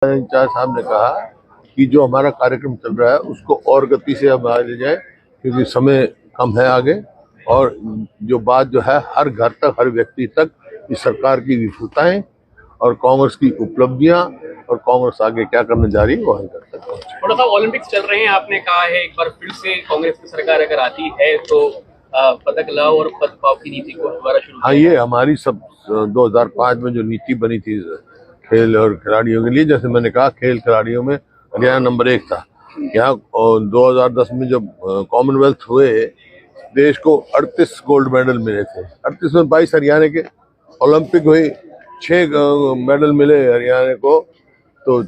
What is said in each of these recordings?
In charge साहब ने कहा कि जो हमारा कार्यक्रम चल रहा है उसको और गति से अब आगे जाए, क्योंकि समय कम है आगे। और जो बात जो है हर घर तक, हर व्यक्ति तक इस सरकार की विफलताएं और कांग्रेस की उपलब्धियां और कांग्रेस आगे क्या करने जा रही है वो हम कर सकते हैं। थोड़ा सा ओलंपिक्स चल रहे हैं, आपने कहा है एक बार फिर से कांग्रेस की सरकार अगर आती है तो पदक लाओ और पद पाओ की नीति को दोबारा शुरू। हाँ, ये हमारी सब 2005 में जो नीति बनी थी खेल और खिलाड़ियों के लिए, जैसे मैंने कहा खेल खिलाड़ियों में हरियाणा नंबर 1 था। यहाँ 2010 में जब कॉमनवेल्थ हुए, देश को 38 गोल्ड मेडल मिले थे। 38 में 22 हरियाणा के। ओलंपिक हुई, 6 मेडल मिले हरियाणा को, तो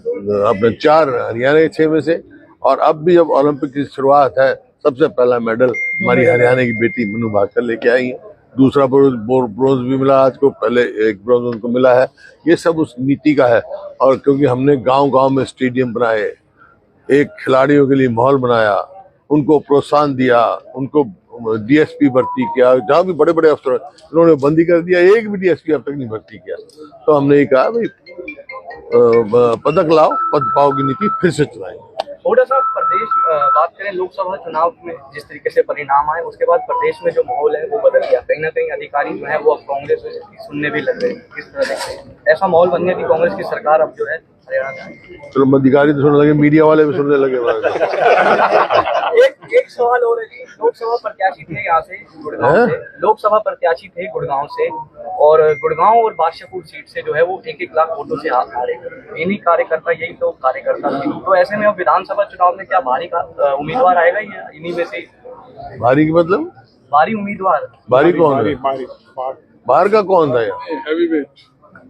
अपने 4 हरियाणा के 6 में से। और अब भी जब ओलंपिक की शुरुआत है, सबसे पहला मेडल हमारी हरियाणा की बेटी मनु भाकर लेके आई है। दूसरा ब्रोंज भी मिला आज को, पहले एक ब्रोंज उनको मिला है। ये सब उस नीति का है। और क्योंकि हमने गांव-गांव में स्टेडियम बनाए, एक खिलाड़ियों के लिए माहौल बनाया, उनको प्रोत्साहन दिया, उनको डीएसपी भर्ती किया। जहाँ भी बड़े बड़े अफसर उन्होंने बंदी कर दिया, एक भी डीएसपी अब तक नहीं भर्ती किया। तो हमने ये कहा भाई पदक लाओ पद पाओ की नीति फिर से चलाएंगे। थोड़ा सा प्रदेश बात करें, लोकसभा चुनाव में जिस तरीके से परिणाम आए उसके बाद प्रदेश में जो माहौल है वो बदल गया। कहीं ना कहीं अधिकारी जो है वो अब कांग्रेस की सुनने भी लग रहे हैं। किस तरह देखते हैं? ऐसा माहौल बन गया कि कांग्रेस की सरकार अब जो है हरियाणा में। चलो अधिकारी तो सुनने लगे, मीडिया वाले भी सुनने लगे। एक सवाल और है जी, लोकसभा प्रत्याशी थे यहाँ से गुड़गांव से, लोकसभा प्रत्याशी थे गुड़गांव से, और गुड़गांव और बादशाहपुर सीट से जो है वो 1-1 लाख वोटों से हारे। इन्हीं कार्यकर्ता, यही तो कार्यकर्ता थे। तो ऐसे में अब विधानसभा चुनाव में क्या भारी का उम्मीदवार आएगा या इन्हीं में से? भारी की मतलब भारी उम्मीदवार? भारी कौन है? बाहर का कौन था?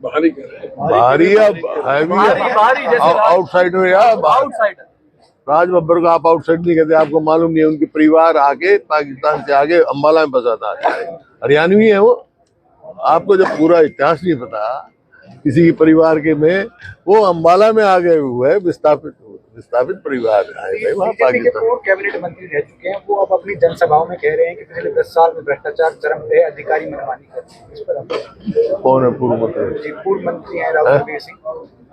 भारी या हैवी? आउटसाइडर या आउटसाइडर? राज बब्बर को आप आउटसाइड नहीं कहते, आपको मालूम नहीं है। उनके परिवार आके पाकिस्तान से आगे अम्बाला में बसा था, हरियाणवी है वो। आपको जब पूरा इतिहास नहीं पता किसी के परिवार के में, वो अम्बाला में आ गए हुए विस्थापित परिवार आए वहाँ पाकिस्तान। कैबिनेट मंत्री रह चुके हैं, वो अब अपनी जनसभाओं में कह रहे हैं कि पिछले 10 साल में भ्रष्टाचार चरम पे, अधिकारी मनमानी कर रहे हैं। इस पर कौन है पूर्व मंत्री? पूर्व मंत्री है राव सिंह।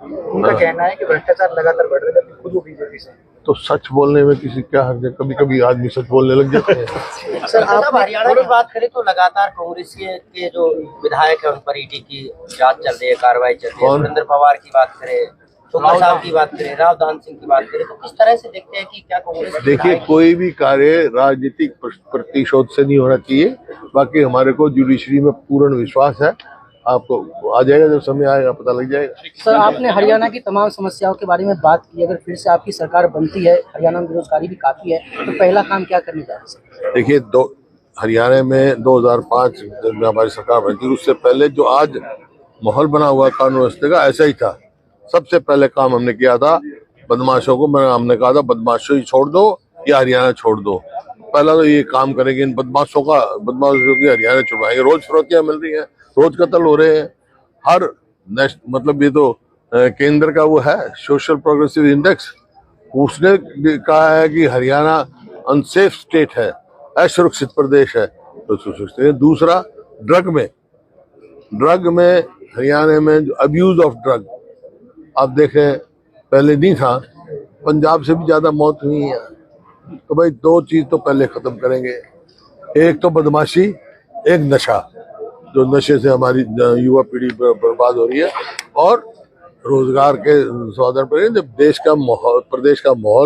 उनका कहना है कि भ्रष्टाचार लगातार बढ़ रहा है, खुद वो बीजेपी से। तो सच बोलने में किसी क्या हर्ज है? कभी कभी आदमी सच बोलने लग जाते हैं। सर, आप हरियाणा की बात करें तो लगातार कांग्रेस के जो विधायक है उन पर ईडी की जांच चल रही है, कार्रवाई चल रही है। सुरेंद्र पवार की बात करें, तोमर साहब की बात करें, राव दान सिंह की बात करें, तो किस तरह से देखते हैं कि क्या कांग्रेस? देखिए, कोई भी कार्य राजनीतिक प्रतिशोध से नहीं होना चाहिए। बाकी हमारे को जुडिशरी में पूर्ण विश्वास है। आपको आ जाएगा, जब समय आएगा पता लग जाएगा। सर, आपने हरियाणा की तमाम समस्याओं के बारे में बात की। अगर फिर से आपकी सरकार बनती है, हरियाणा में बेरोजगारी भी काफी है, तो पहला काम क्या करने जा रहे हैं? देखिए, हरियाणा में 2005 जब हमारी सरकार बनी थी, उससे पहले जो आज माहौल बना हुआ कानून व्यवस्था का, ऐसा ही था। सबसे पहले काम हमने किया था बदमाशों को, हमने कहा था बदमाशों छोड़ दो या हरियाणा छोड़ दो। पहला तो ये काम करेंगे, इन बदमाशों की हरियाणा छुड़वाएंगे। रोज फिरौतियां मिल रही हैं, रोज कत्ल हो रहे हैं। हर मतलब ये तो केंद्र का वो है सोशल प्रोग्रेसिव इंडेक्स, उसने कहा है कि हरियाणा अनसेफ स्टेट है, असुरक्षित प्रदेश है। तो सोचते। दूसरा, ड्रग में हरियाणा में जो अब्यूज ऑफ ड्रग आप देखें, पहले नहीं था, पंजाब से भी ज्यादा मौत हुई है। तो भाई 2 चीज तो पहले खत्म करेंगे, एक तो बदमाशी, एक नशा। जो नशे से हमारी युवा पीढ़ी बर्बाद हो रही है, और रोजगार के सौदर पर जब प्रदेश का माहौल